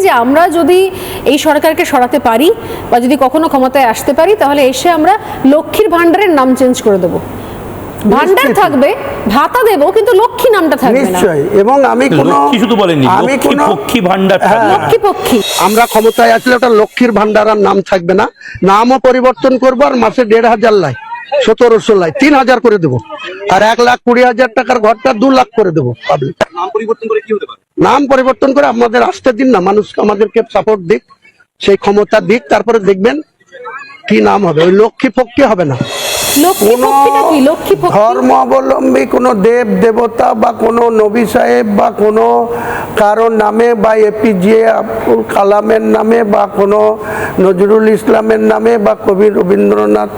যে আমরা যদি এই সরকারকে সরাতে পারি বা যদি কখনো ক্ষমতায় আসতে পারি, তাহলে এসে আমরা লক্ষ্মীর ভান্ডারের নাম চেঞ্জ করে দেবো। ভান্ডার থাকবে, ভাতা দেবো, কিন্তু লক্ষ্মী নামটা থাকবে না। নিশ্চয়ই। এবং আমি শুধু বলেনি লক্ষ্মী ভান্ডার, লক্ষ্মী পক্ষী। আমরা ক্ষমতায় আসলে ওটা লক্ষ্মীর ভান্ডার আর নাম থাকবে না, নামও পরিবর্তন করবো, আর মাসে 1,500 লাই, 1700 লাই, 3,000 করে দেবো, আর 1,20,000 টাকার ঘরটা 2 লাখ করে দেবো। নাম পরিবর্তন করে কি হতে পারে? নাম পরিবর্তন করে আমাদের আসতে দিন না, মানুষ আমাদেরকে সাপোর্ট দিক, সেই ক্ষমতা দিক, তারপরে দেখবেন কি নাম হবে। ওই লক্ষ্মী পক্ষী হবে না। ধর্ম অবলম্বী কোনো দেব দেবতা বা কোনো নবী সাহেব বা কোনো কারোর নামে বা এপিজে আব্দুল কালামের নামে বা কোনো নজরুল ইসলামের নামে বা কবি রবীন্দ্রনাথ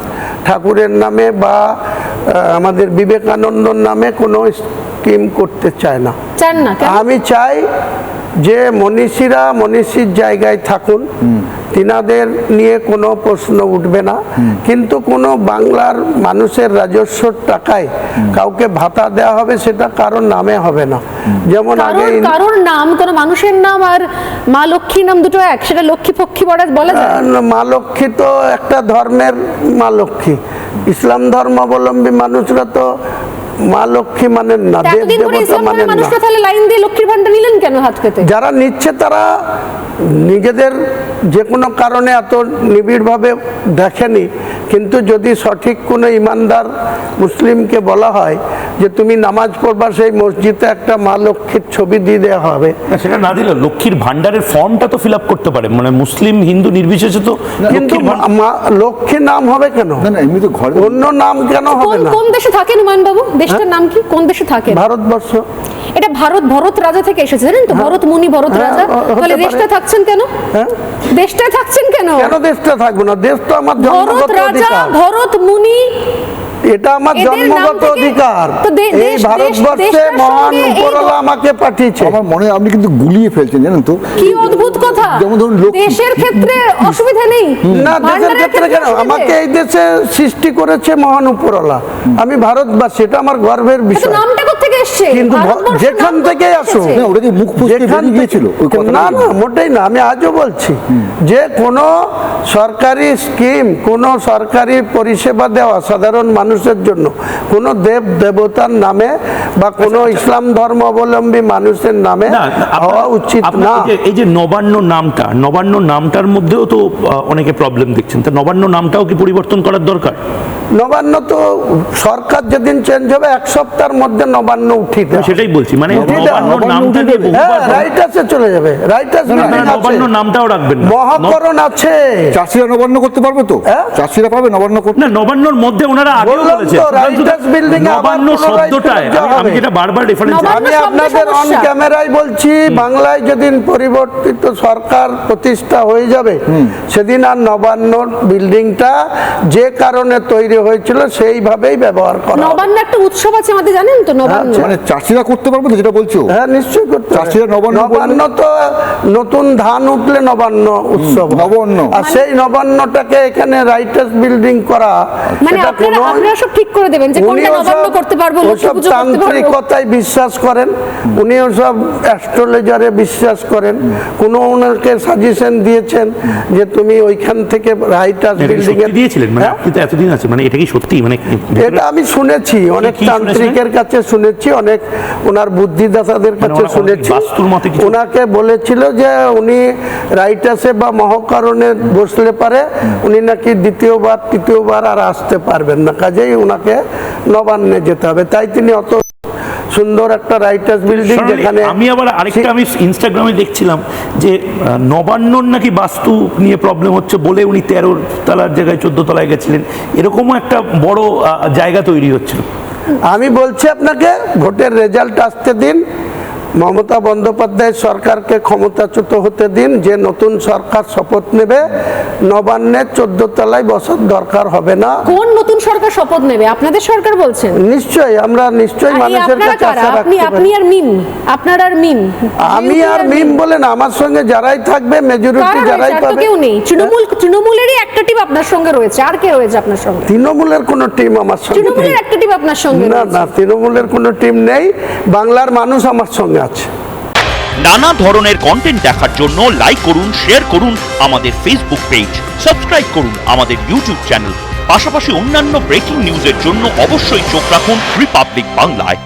ঠাকুরের নামে বা আমাদের বিবেকানন্দর নামে কোনো স্কিম করতে চায় না। আমি চাই যে মনীষীরা মনীষীর জায়গায় থাকুন, তিনাদের নিয়ে কোনো প্রশ্ন উঠবে না, কিন্তু কোনো বাংলার মানুষের রাজস্ব টাকায় কাউকে ভাতা দেওয়া হবে সেটা কারোর নামে হবে না। যেমন আগে কারোর নাম, কোনো মানুষের নাম আর মা লক্ষ্মীর নাম দুটো এক, সেটা লক্ষ্মী পক্ষী বলা যায়। মা লক্ষ্মী তো একটা ধর্মের মা লক্ষ্মী, ইসলাম ধর্মাবলম্বী মানুষরা তো মা লক্ষ্মী মানেন না, দেব দেবতা মানেন না। তাহলে লাইন দিয়ে লক্ষ্মীর ভান্ডার নিলেন কেন হাত পেতে? যারা নিচ্ছে তারা নিজেদের যে কোনো কারণে এত নিবিড়ভাবে দেখেনি, কিন্তু যদি সঠিক কোনো ইমানদার মুসলিমকে বলা হয় যে তুমি নামাজ পড়বা, সেই মসজিদে একটা মা লক্ষ্মীর ছবি দিয়ে দেওয়া হবে। সেটা না দিলে লক্ষ্মীর ভান্ডারের ফর্মটা তো ফিল আপ করতে পারে, মানে মুসলিম হিন্দু নির্বিশেষে তো। কিন্তু লক্ষ্মী নাম হবে কেন? এমনি তো ঘরে অন্য নাম কেন হবে না? কোন দেশে থাকেন হুমায়ুন বাবু? দেশটার নাম কি? কোন দেশে থাকেন? ভারতবর্ষ। এটা ভরত রাজা থেকে এসেছে, জানেন তো? ভরত মুনি, ভরত রাজা। তাহলে দেশটা থাকছেন কেন? দেশটায় থাকছেন কেন? কেন দেশটা থাকবো না? দেশ তো আমার জন্মগত অধিকার। ভরত মুনি, এটা আমার জন্মগত অধিকার। এই ভারতবর্ষে মহান উপরওয়ালা আমাকে পাঠিয়েছে। আমার মনে আপনি কিন্তু গুলিয়ে ফেলছেন, জানেন তো? কি অদ্ভুত কথা। যেমন ধরুন দেশের ক্ষেত্রে অসুবিধা নেই না, দেশের ক্ষেত্রে কেন? আমাকে এই দেশে সৃষ্টি করেছে মহান উপরওয়ালা, আমি ভারতবাসী, এটা আমার গর্বের বিষয়। নামটা কোথা থেকে এসেছে? কিন্তু যেখান থেকে আসো, ওটা কি মুখ ফুসকে বেরিয়ে গিয়েছিল? না না, মোটেই না। আমি আজও বলছি যে কোনো সরকারি স্কিম, কোনো সরকারি পরিষেবা দেওয়া সাধারণ মানুষের জন্য কোনো দেব দেবতার নামে বা কোনো ইসলাম ধর্ম অবলম্বী মানুষের নামে হওয়া উচিত না। এই যে নবান্ন নামটার মধ্যেও তো অনেকে প্রবলেম দেখছেন, তো নবান্ন নামটাও কি পরিবর্তন করার দরকার? নবান্ন তো সরকার যেদিন চেঞ্জ হবে 1 সপ্তাহের মধ্যে নবান্ন উঠিয়ে দেবে। সেটাই বলছি, মানে নবান্ন নামটা দিয়ে রাইটাসে চলে যাবে। রাইটাস নবান্ন নামটাও রাখবেন না। মহাকরণ আছে, চাষিরা নবান্ন করতে পারবে তো? চাষিরা পাবে নবান্ন করতে? না, নবান্নর মধ্যে ওনারা আগেও বলেছেন রাইটাস বিল্ডিং এ নবান্ন শব্দটায় আমি যেটা বারবার রেফারেন্স, আমি আপনাদের অন ক্যামেরায় বলছি, বাংলায় যেদিন পরিবর্তিত সরকার প্রতিষ্ঠা হয়ে যাবে সেদিন আর নবান্ন বিল্ডিংটা যে কারণে তৈরি হয়েছিল সেইভাবেই ব্যবহার করা। নবান্ন একটা উৎসব আছে আমাদের, জানেন তো? নবান্ন মানে চাষিরা করতে পারবে তো, যেটা বলছো? হ্যাঁ, নিশ্চয়ই করতে। চাষিরা নবান্ন তো নতুন ধান উঠলে নবান্ন উৎসব, নবান্ন, আর সেই নবান্নটাকে এখানে রাইটাস বিল্ডিং করা, মানে আপনারা সব ঠিক করে দেবেন যে কোনটা নবান্ন করতে পারবো, লক্ষ্মী পুজো করতে পারবো। তান্ত্রিকতায় বিশ্বাস করেন উনিও, সব অ্যাস্ট্রোলজারে বিশ্বাস করেন। কোন ওনাকে সাজেশন দিয়েছেন যে তুমি ওইখান থেকে রাইটাস বিল্ডিং এ দিয়েছিলেন? মানে আপনি তো এতদিন আছে, মানে এটা কি সত্যি? মানে এটা আমি শুনেছি, অনেক তান্ত্রিকের কাছে শুনেছি, অনেক ওনার বুদ্ধিদাতাদের কাছে শুনেছি। ওনাকে বলেছিল যে উনি রাইটাসে বা মহাকরণে বসলে পারে উনি নাকি দ্বিতীয়বার তৃতীয়বার আর আসতে পারবেন না, কাজেই ওনাকে নবান্নে যেতে হবে। তাই তিনি অত সুন্দর একটা রাইটার্স বিল্ডিং, যেখানে আমি আবার আরেকটা আমি ইনস্টাগ্রামে দেখছিলাম যে নবান্নর নাকি বাস্তু নিয়ে প্রবলেম হচ্ছে বলে উনি 13 তলার জায়গায় 14 তলায় গেছিলেন, এরকমও একটা বড় জায়গা তৈরি হচ্ছিল। আমি বলছি আপনাকে, ভোটের রেজাল্ট আসতে দিন, মমতা বন্দ্যোপাধ্যায় সরকারকে ক্ষমতাচ্যুত হতে দিন। যে নতুন সরকার শপথ নেবে, নবান্নে 14 তলায় বসার দরকার হবে না। কোন নতুন সরকার শপথ নেবে? আপনাদের সরকার বলছেন? নিশ্চয়ই, আমরা নিশ্চয়ই মানুষের কাছে আশা রাখতে পারি। আপনি আর মিম, আপনার আর মিম, আমি আর মিম বলেন আমার সঙ্গে যারাই থাকবে, মেজরিটি যারাই পাবে। কেউ নেই। তৃণমূলেরই একটা টিম আপনার সঙ্গে রয়েছে, আর কে রয়েছে আপনার সঙ্গে? তৃণমূলের কোনো টিম আমার সঙ্গে নেই। তৃণমূলের একটা টিম আপনার সঙ্গে? না না, তৃণমূলের কোনো টিম নেই, বাংলার মানুষ আমার সঙ্গে আছে। নানা ধরনের কন্টেন্ট দেখার জন্য লাইক করুন, শেয়ার করুন আমাদের ফেসবুক পেজ, সাবস্ক্রাইব করুন আমাদের ইউটিউব চ্যানেল। পাশাপাশি অন্যান্য ব্রেকিং নিউজের জন্য অবশ্যই চোখ রাখুন রিপাবলিক বাংলায়।